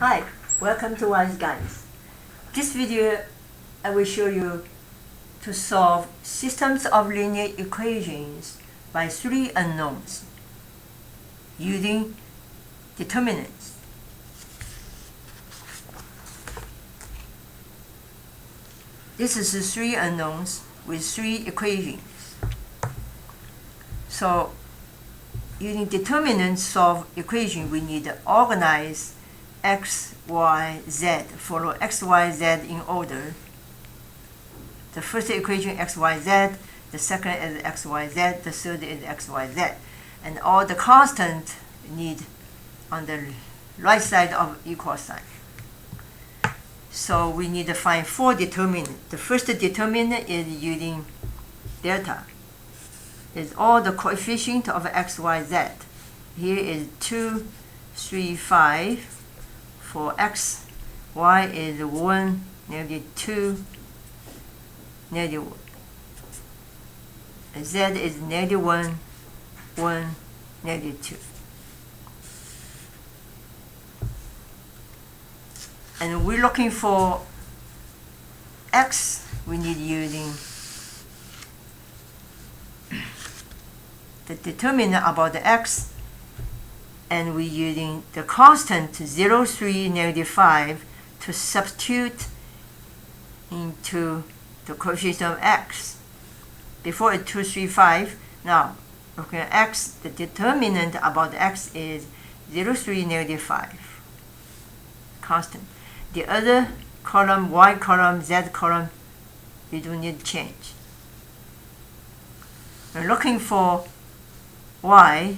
Hi, welcome to Wise Guys. This video I will show you to solve systems of linear equations by three unknowns using determinants. This is the three unknowns with three equations. So using determinants solve equation, we need to organize x, y, z, follow x, y, z in order. The first equation x, y, z, the second is x, y, z, the third is x, y, z. And all the constant need on the right side of equal sign. So we need to find four determinants. The first determinant is using delta. It's all the coefficient of x, y, z. Here is 2, 3, 5. For x, y is 1, -2, -1. Z is -1, 1, -2. And we're looking for x, we need using the determinant about the x, and we're using the constant 0, 3, -5 to substitute into the coefficient of x. Before it's 2, 3, 5. Now, looking at x, the determinant about x is 0, 3, -5. Constant. The other column, y column, z column, we don't need to change. We're looking for y.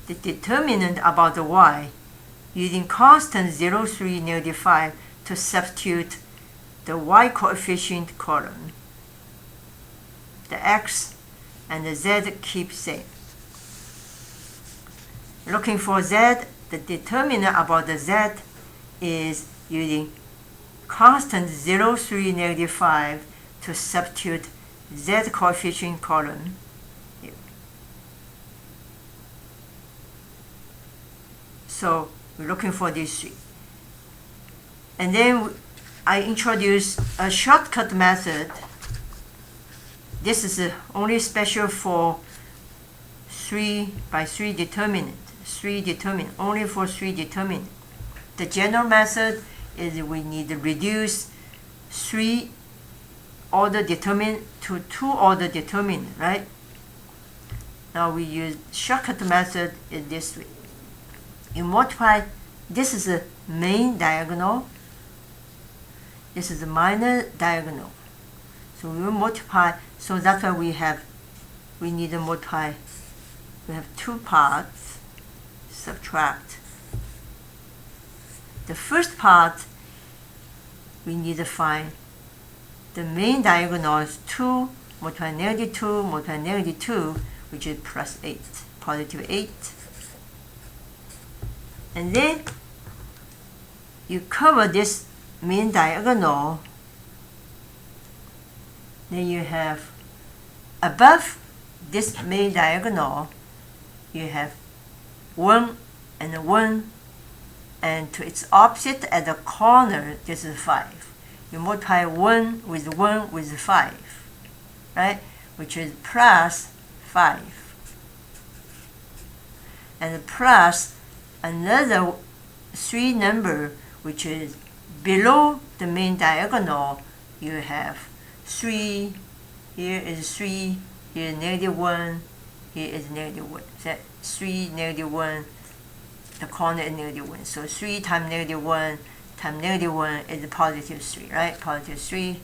The determinant about the y, using constant 0, 3, -5 to substitute the y coefficient column. The x and the z keep same. Looking for z, the determinant about the z is using constant 0, 3, -5 to substitute z coefficient column. So we're looking for these three. And then I introduce a shortcut method. This is only special for 3 by 3 determinant. 3 determinant, only for 3 determinant. The general method is we need to reduce 3 order determinant to 2 order determinant, right? Now we use shortcut method in this way. You multiply, this is the main diagonal, this is the minor diagonal. So we will multiply, so that's why we need to multiply. We have two parts, subtract. The first part, we need to find the main diagonal is 2 multiply -2 multiply -2, which is plus 8, positive 8. And then you cover this main diagonal. Then you have above this main diagonal, you have 1 and 1, and to its opposite at the corner, this is 5. You multiply 1 with 5, right? Which is plus 5. And plus another 3 number, which is below the main diagonal. You have 3, here is 3, here is -1, here is -1. So 3, -1, the corner is -1. So 3 times -1 times -1 is positive 3, right? Positive 3.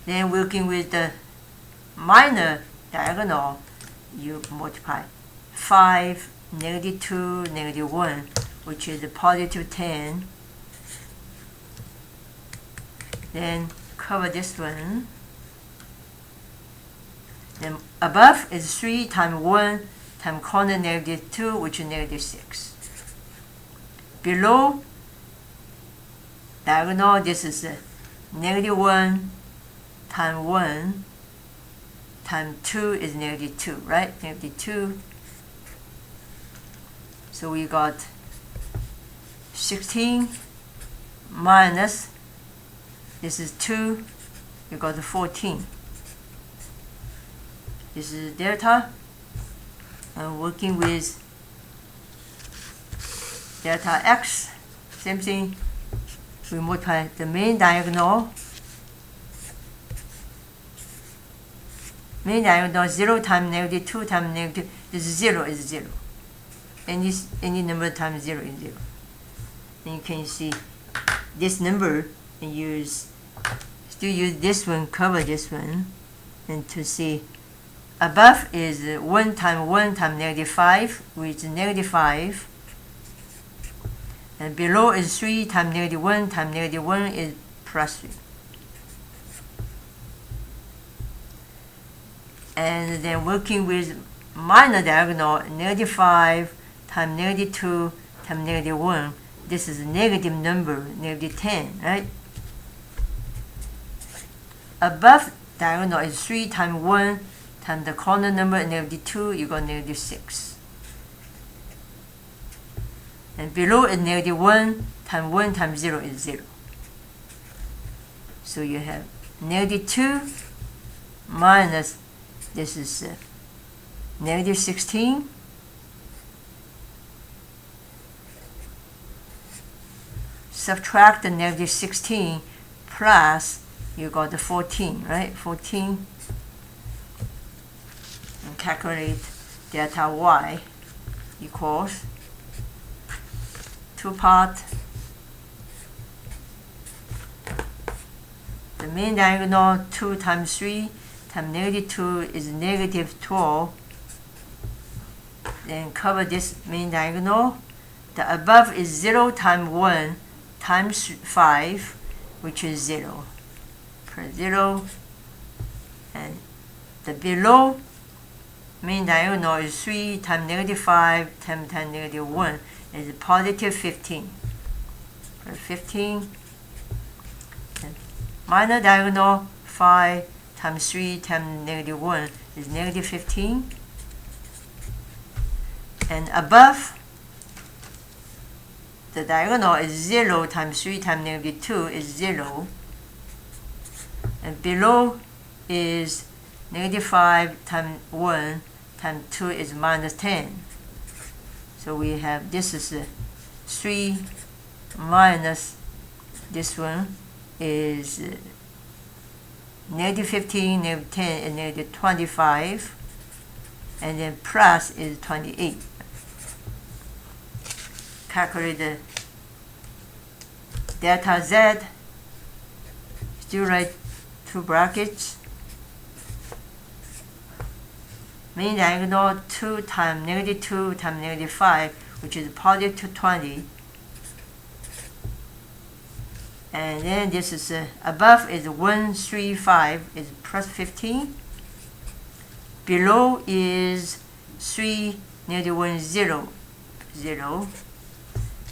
Then working with the minor diagonal, you multiply 5, -2, -1, which is a positive 10. Then cover this one. Then above is 3 times 1 times corner -2, which is -6. Below diagonal, this is -1 times 1 times 2 is -2, right? -2. So we got 16 minus, this is 2, you got 14. This is delta, and working with delta x, same thing, we multiply the main diagonal. Main diagonal 0 times negative 2 times negative, this is 0 is 0. Any number times 0 is 0. And you can see this number and still use this one, cover this one, and to see above is 1 times negative 5, which is negative 5. And below is 3 times negative 1 times negative 1 is plus 3. And then working with minor diagonal, negative 5 times negative 2 times negative 1. This is a negative number, negative 10, right? Above diagonal is 3 times 1 times the corner number, negative 2, you got negative 6. And below is negative 1 times 0 is 0. So you have negative 2 minus, this is negative 16. Subtract the negative 16 plus, you got the 14, right? 14. And calculate delta y equals 2 part. The main diagonal 2 times 3 times negative 2 is negative 12. Then cover this main diagonal. The above is 0 times 1 times 5, which is 0. Press 0. And the below main diagonal is 3 times negative 5 times negative 1 is positive 15. Press 15. And minor diagonal 5 times 3 times negative 1 is negative 15. And above, the diagonal is 0 times 3 times negative 2 is 0. And below is negative 5 times 1 times 2 is minus 10. So we have, this is 3 minus this one is negative 15, negative 10, and negative 25. And then plus is 28. Calculate the delta z. Still write 2 brackets. Main diagonal 2 times negative 2 times negative 5, which is positive 20. And then this is above is 135 is plus 15. Below is 3 negative 1 0 0.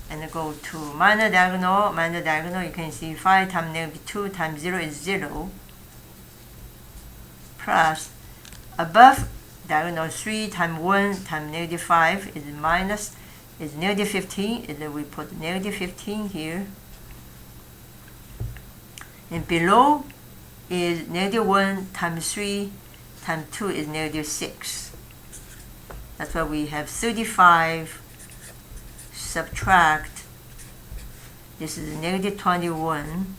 And then go to minor diagonal. Minor diagonal, you can see 5 times negative 2 times 0 is 0. Plus above diagonal 3 times 1 times negative 5 is minus, is negative 15. And then we put negative 15 here. And below is negative 1 times 3 times 2 is negative 6. That's why we have 35 subtract, this is negative 21,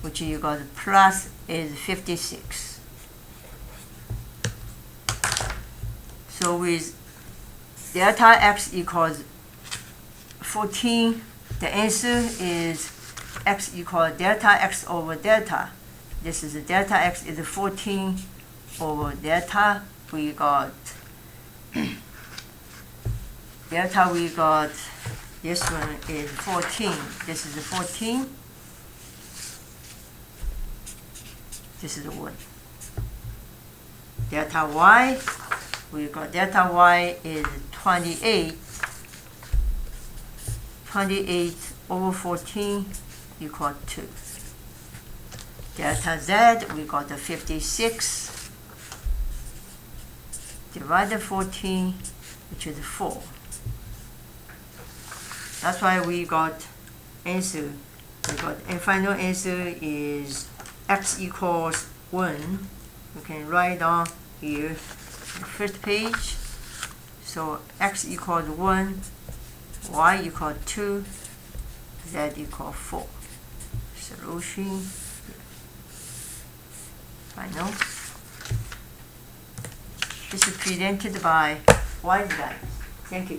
which you got plus is 56. So with delta x equals 14, the answer is x equals delta x over delta. This is delta x is 14 over delta. We got delta, we got this one is 14. This is 14. This is 1. Delta y, we got delta y is 28. 28 over 14 equal 2. Delta z, we got the 56 divided 14, which is 4. That's why we got answer. And final answer is x equals 1. You can write down here, the first page. So x equals 1, y equals 2, z equals 4. Solution. Final. This is presented by Wise Guy. Thank you.